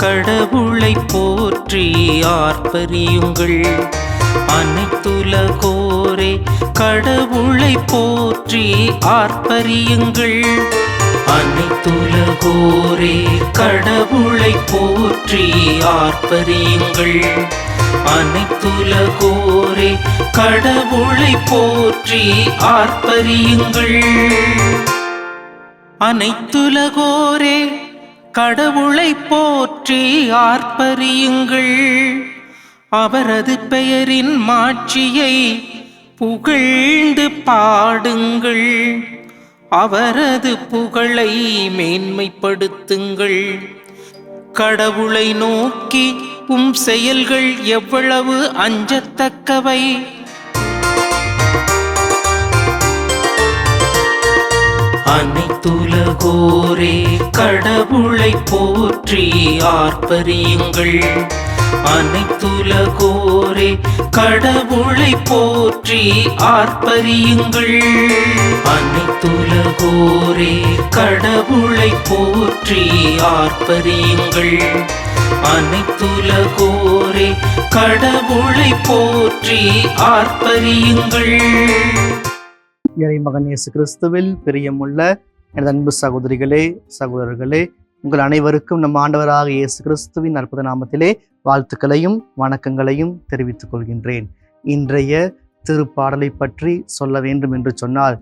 கடவுளை போற்றி ஆர்ப்பரியுங்கள். அனைத்துலகோரே கடவுளை போற்றி ஆர்ப்பரியுங்கள். அனைத்துலகோரே கடவுளை போற்றி ஆர்ப்பரியுங்கள். அனைத்துலகோரே கடவுளை போற்றி ஆர்ப்பரியுங்கள். அனைத்துலகோரே கடவுளை போற்றி ஆர்ப்பரியுங்கள். அவரது பெயரின் மாட்சியை புகழ்ந்து பாடுங்கள். அவரது புகழை மேன்மைப்படுத்துங்கள். கடவுளை நோக்கி உம் செயல்கள் எவ்வளவு அஞ்சத்தக்கவை. அனைத்துலகோரே கடவுளை போற்றி ஆர்ப்பரியுங்கள். அனைத்துலகோரே கடவுளை போற்றி ஆர்ப்பரியுங்கள். அனைத்துலகோரே கடவுளை போற்றி ஆர்ப்பரியுங்கள். அனைத்துலகோரே கடவுளை போற்றி ஆர்ப்பரியுங்கள். இறைமகன் இயேசு கிறிஸ்துவில் பிரியமுள்ள எனது அன்பு சகோதரிகளே, சகோதரர்களே, உங்கள் அனைவருக்கும் நம் ஆண்டவராக இயேசு கிறிஸ்துவின் அற்புத நாமத்திலே வாழ்த்துக்களையும் வணக்கங்களையும் தெரிவித்துக் கொள்கின்றேன். இன்றைய திருப்பாடலை பற்றி சொல்ல வேண்டும் என்று சொன்னால்,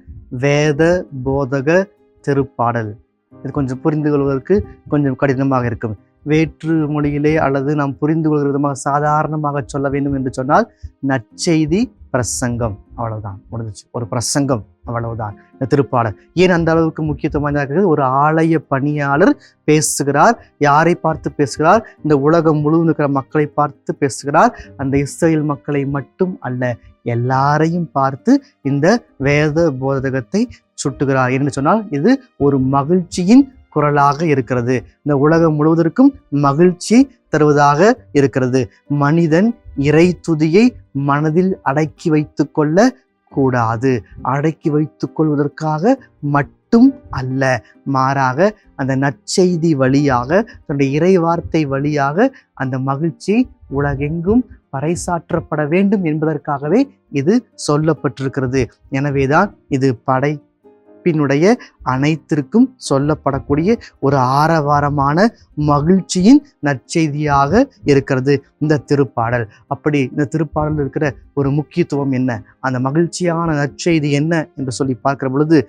வேத போதக திருப்பாடல். இது கொஞ்சம் புரிந்து கொள்வதற்கு கொஞ்சம் கடினமாக இருக்கும். வேற்று மொழியிலே அல்லது நாம் புரிந்து கொள்கிற விதமாக சாதாரணமாக சொல்ல வேண்டும் என்று சொன்னால், நற்செய்தி பிரசங்கம், அவ்வளவுதான், முடிஞ்சிச்சு. ஒரு பிரசங்கம், அவ்வளவுதான் இந்த திருப்பாடல். ஏன் அந்த அளவுக்கு முக்கியத்துவமாக இருக்கிறது? ஒரு ஆலய பணியாளர் பேசுகிறார். யாரை பார்த்து பேசுகிறார்? இந்த உலகம் முழுவதும் இருக்கிற மக்களை பார்த்து பேசுகிறார். அந்த இஸ்ரேல் மக்களை மட்டும் அல்ல, எல்லாரையும் பார்த்து இந்த வேத போதகத்தை சுட்டுகிறார் என்று சொன்னால், இது ஒரு மகிழ்ச்சியின் குரலாக இருக்கிறது. இந்த உலகம் முழுவதற்கும் மகிழ்ச்சி தருவதாக இருக்கிறது. மனிதன் இறை துதியை மனதில் அடக்கி வைத்து கொள்ள கூடாது. அடக்கி வைத்துக் கொள்வதற்காக மட்டும் அல்ல, மாறாக அந்த நற்செய்தி வழியாக, தன்னுடைய இறை வார்த்தை வழியாக அந்த மகிழ்ச்சி உலகெங்கும் பறைசாற்றப்பட வேண்டும் என்பதற்காகவே இது சொல்லப்பட்டிருக்கிறது. எனவேதான் இது படைப்பினுடைய அனைத்திற்கும் சொல்லப்படக்கூடிய ஒரு ஆரவாரமான மகிழ்ச்சியின் நற்செய்தியாக இருக்கிறது இந்த திருப்பாடல். அப்படி இந்த திருப்பாடல் இருக்கிற ஒரு முக்கியத்துவம் என்ன, அந்த மகிழ்ச்சியான நற்செய்தி என்ன என்று சொல்லி பார்க்கிற பொழுது,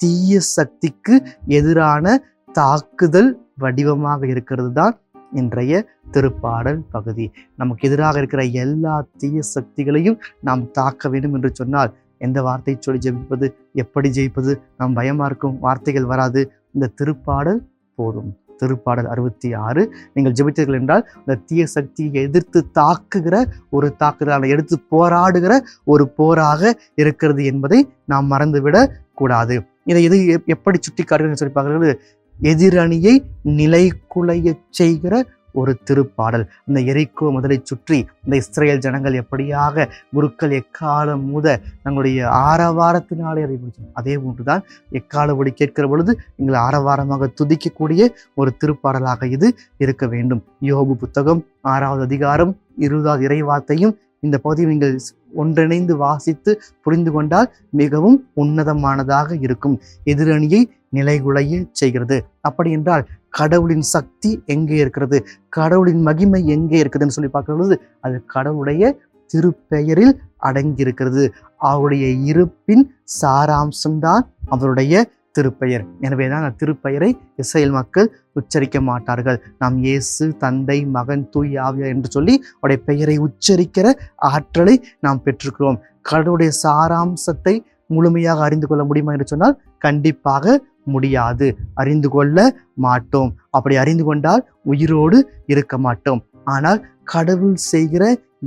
தீய சக்திக்கு எதிரான தாக்குதல் வடிவமாக இருக்கிறது தான் இன்றைய திருப்பாடல் பகுதி. நமக்கு எதிராக இருக்கிற எல்லா தீய சக்திகளையும் நாம் தாக்க வேண்டும் என்று சொன்னால், எந்த வார்த்தை சொல்லி ஜெபிப்பது, எப்படி ஜெயிப்பது, நாம் பயமா இருக்கும், வார்த்தைகள் வராது. இந்த திருப்பாடல் போதும். திருப்பாடல் 66 நீங்கள் ஜெபித்தீர்கள் என்றால், இந்த தீய சக்தியை எதிர்த்து தாக்குகிற ஒரு தாக்குதலை எடுத்து போராடுகிற ஒரு போராக இருக்கிறது என்பதை நாம் மறந்துவிட கூடாது. இதை எப்படி சுட்டி காட்டுகிறது சொல்லி பார்க்கிறது, எதிரணியை நிலைகுலைய செய்கிற ஒரு திருப்பாடல். இந்த எரிகோ முதலை சுற்றி இந்த இஸ்ரேல் ஜனங்கள் எப்படியாக குருக்கள் எக்காலம் முத தங்களுடைய ஆரவாரத்தினாலே அறிவிச்சோம், அதே போன்றுதான் எக்காலப்படி கேட்கிற பொழுது எங்களை ஆரவாரமாக துதிக்கக்கூடிய ஒரு திருப்பாடலாக இது இருக்க வேண்டும். யோபு புத்தகம் 6வது அதிகாரம் 20வது இறைவார்த்தையும் இந்த பகுதியை நீங்கள் ஒன்றிணைந்து வாசித்து புரிந்து கொண்டால் மிகவும் உன்னதமானதாக இருக்கும். எதிரணியை நிலைகுலைய செய்கிறது. அப்படி என்றால் கடவுளின் சக்தி எங்கே இருக்கிறது, கடவுளின் மகிமை எங்கே இருக்குதுன்னு சொல்லி பார்க்கிற பொழுது, அது கடவுளுடைய திருப்பெயரில் அடங்கியிருக்கிறது. அவருடைய இருப்பின் சாராம்சம்தான் அவருடைய திருப்பெயர். எனவேதான் அந்த திருப்பெயரை இஸ்ரேல் மக்கள் உச்சரிக்க மாட்டார்கள். நாம் இயேசு, தந்தை, மகன், தூய் ஆவியார் என்று சொல்லி அவருடைய பெயரை உச்சரிக்கிற ஆற்றலை நாம் பெற்றிருக்கிறோம். கடவுளுடைய சாராம்சத்தை முழுமையாக அறிந்து கொள்ள முடியுமா என்று சொன்னால் கண்டிப்பாக முடியாது, அறிந்து கொள்ள மாட்டோம். அப்படி அறிந்து கொண்டால் உயிரோடு இருக்க மாட்டோம். ஆனால் கடவுள் செய்கிற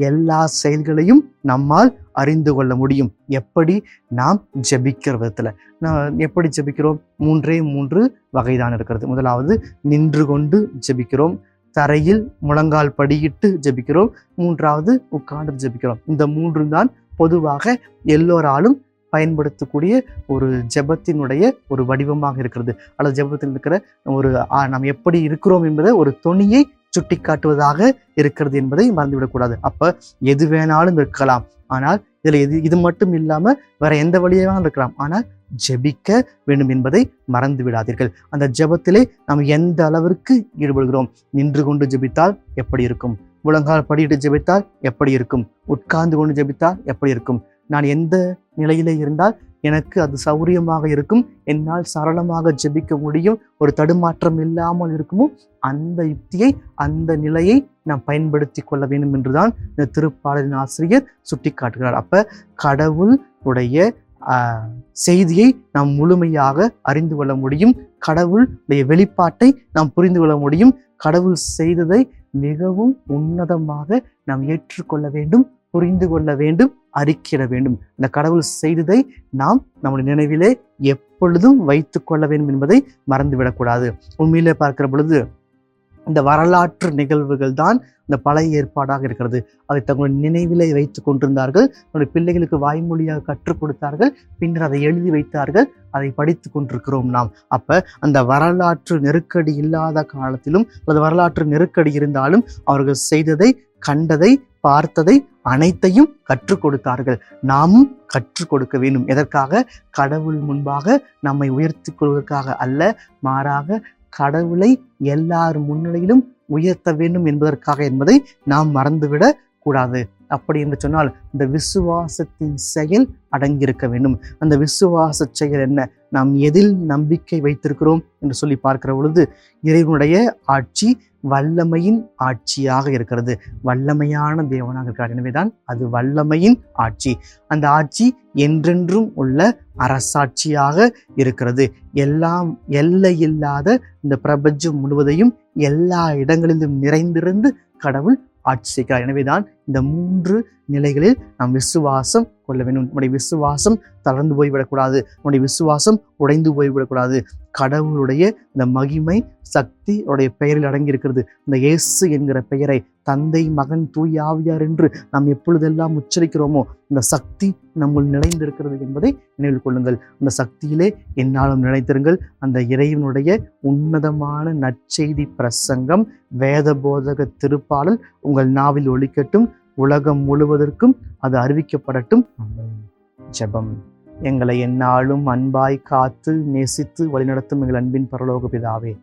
எல்லா செயல்களையும் நம்மால் அறிந்து கொள்ள முடியும். எப்படி? நாம் ஜெபிக்கிற விதத்துல. எப்படி ஜெபிக்கிறோம்? 3 வகைதான் இருக்கிறது. முதலாவது நின்று கொண்டு ஜெபிக்கிறோம், தரையில் முழங்கால் படியிட்டு ஜெபிக்கிறோம், 3வது உட்கார்ந்து ஜெபிக்கிறோம். இந்த 3 தான் பொதுவாக எல்லோராலும் பயன்படுத்தக்கூடிய ஒரு ஜெபத்தினுடைய ஒரு வடிவமாக இருக்கிறது. அல்லது ஜெபத்தில் இருக்கிற ஒரு நாம் எப்படி இருக்கிறோம் என்பதை ஒரு தொனியை சுட்டி காட்டுவதாக இருக்கிறது என்பதை மறந்துவிடக்கூடாது. அப்ப எது வேணாலும் இருக்கலாம், ஆனால் இதுல இது மட்டும் இல்லாம வேற எந்த வழியாக இருக்கலாம், ஆனால் ஜெபிக்க வேண்டும் என்பதை மறந்து விடாதீர்கள். அந்த ஜெபத்திலே நாம் எந்த அளவிற்கு ஈடுபடுகிறோம். நின்று கொண்டு ஜெபித்தால் எப்படி இருக்கும், முழங்கால் படியிட்டு ஜெபித்தால் எப்படி இருக்கும், உட்கார்ந்து கொண்டு ஜெபித்தால் எப்படி இருக்கும், நான் எந்த நிலையிலே இருந்தால் எனக்கு அது சௌரியமாக இருக்கும், என்னால் சரளமாக ஜெபிக்க முடியும், ஒரு தடுமாற்றம் இல்லாமல் இருக்குமோ அந்த யுக்தியை, அந்த நிலையை நாம் பயன்படுத்தி கொள்ள வேண்டும் என்றுதான் இந்த திருப்பாடலின் ஆசிரியர் சுட்டி காட்டுகிறார். அப்ப கடவுள் உடைய செய்தியை நாம் முழுமையாக அறிந்து கொள்ள முடியும், கடவுளுடைய வெளிப்பாட்டை நாம் புரிந்து கொள்ள முடியும், கடவுள் செய்ததை மிகவும் உன்னதமாக நாம் ஏற்றுக்கொள்ள வேண்டும், புரிந்து கொள்ள வேண்டும், அறிக்கையிட வேண்டும். இந்த கடவுள் செய்ததை நாம் நம்முடைய நினைவிலே எப்பொழுதும் வைத்துக் கொள்ள வேண்டும் என்பதை மறந்துவிடக்கூடாது. உண்மையிலே பார்க்கிற பொழுது இந்த வரலாற்று நிகழ்வுகள் தான் இந்த பழைய ஏற்பாடாக இருக்கிறது. அதை தங்களுடைய நினைவிலே வைத்துக் கொண்டிருந்தார்கள், தன்னுடைய பிள்ளைகளுக்கு வாய்மொழியாக கற்றுக் கொடுத்தார்கள், பின்னர் அதை எழுதி வைத்தார்கள், அதை படித்து கொண்டிருக்கிறோம் நாம். அப்ப அந்த வரலாற்று நெருக்கடி இல்லாத காலத்திலும் அல்லது வரலாற்று நெருக்கடி இருந்தாலும் அவர்கள் செய்ததை, கண்டதை, பார்த்ததை அனைத்தையும் கற்றுக் கொடுத்தார்கள். நாமும் கற்றுக் கொடுக்க வேண்டும். எதற்காக? கடவுள் முன்பாக நம்மை உயர்த்தி கொள்வதற்காக அல்ல, மாறாக கடவுளை எல்லார் முன்னிலையிலும் உயர்த்த வேண்டும் என்பதற்காக என்பதை நாம் மறந்துவிடக் கூடாது. அப்படி என்று சொன்னால் இந்த விசுவாசத்தின் செயல் அடங்கியிருக்க வேண்டும். அந்த விசுவாச செயல் என்ன? நாம் எதில் நம்பிக்கை வைத்திருக்கிறோம் என்று சொல்லி பார்க்கிற பொழுது இறைவனுடைய ஆட்சி வல்லமையின் ஆட்சியாக இருக்கிறது. வல்லமையான தேவனாக இருக்கிறார். எனவேதான் அது வல்லமையின் ஆட்சி. அந்த ஆட்சி என்றென்றும் உள்ள அரசாட்சியாக இருக்கிறது. எல்லாம் எல்லையில்லாத இந்த பிரபஞ்சம் முழுவதையும் எல்லா இடங்களிலும் நிறைந்திருந்து கடவுள் ஆட்சி செய்கிறார். எனவேதான் இந்த 3 நிலைகளில் நாம் விசுவாசம் கொள்ள வேண்டும். நம்முடைய விசுவாசம் தளர்ந்து போய்விடக்கூடாது, நம்முடைய விசுவாசம் உடைந்து போய்விடக்கூடாது. கடவுளுடைய இந்த மகிமை சக்தி அவருடைய பெயரில் அடங்கி இருக்கிறது. இந்த இயேசு என்கிற பெயரை தந்தை, மகன், தூய ஆவியார் என்று நாம் எப்பொழுதெல்லாம் உச்சரிக்கிறோமோ இந்த சக்தி நம்முள் நிலைந்திருக்கிறது என்பதை நினைவில் கொள்ளுங்கள். அந்த சக்தியிலே என்னாலும் நிலைத்திருங்கள். அந்த இறைவனுடைய உன்னதமான நற்செய்தி பிரசங்கம், வேத போதக திருப்பாடல் உங்கள் நாவில் ஒலிக்கட்டும், உலகம் முழுவதற்கும் அது அறிவிக்கப்படட்டும். ஜெபம். எங்களை எந்நாளும் அன்பாய் காத்து நேசித்து வழிநடத்தும் எங்கள் அன்பின் பரலோக பிதாவே,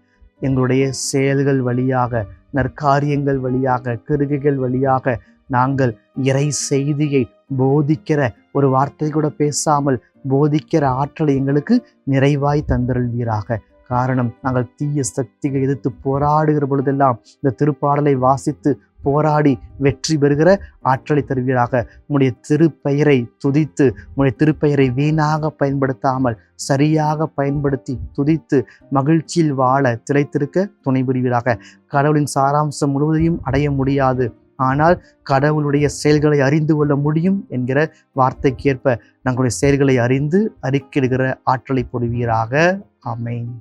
எங்களுடைய செயல்கள் வழியாக, நற்காரியங்கள் வழியாக, கிருகைகள் வழியாக நாங்கள் இறை செய்தியை போதிக்கிற, ஒரு வார்த்தை கூட பேசாமல் போதிக்கிற ஆற்றலை எங்களுக்கு நிறைவாய் தந்தருள்வீராக. காரணம், நாங்கள் தீய சக்தியை எதிர்த்து போராடுகிற பொழுதெல்லாம் இந்த திருப்பாடலை வாசித்து போராடி வெற்றி பெறுகிற ஆற்றலை தருவீராக. உம்முடைய திருப்பெயரை துதித்து, உம்முடைய திருப்பெயரை வீணாக பயன்படுத்தாமல் சரியாக பயன்படுத்தி துதித்து மகிழ்ச்சியில் வாழ திளைத்திருக்க துணை புரிவீராக. கடவுளின் சாராம்சம் முழுவதையும் அடைய முடியாது, ஆனால் கடவுளுடைய செயல்களை அறிந்து கொள்ள முடியும் என்கிற வார்த்தைக்கேற்ப நாங்களுடைய செயல்களை அறிந்து அறிக்கையிடுகிற ஆற்றலை பொழிவீராக. ஆமென்.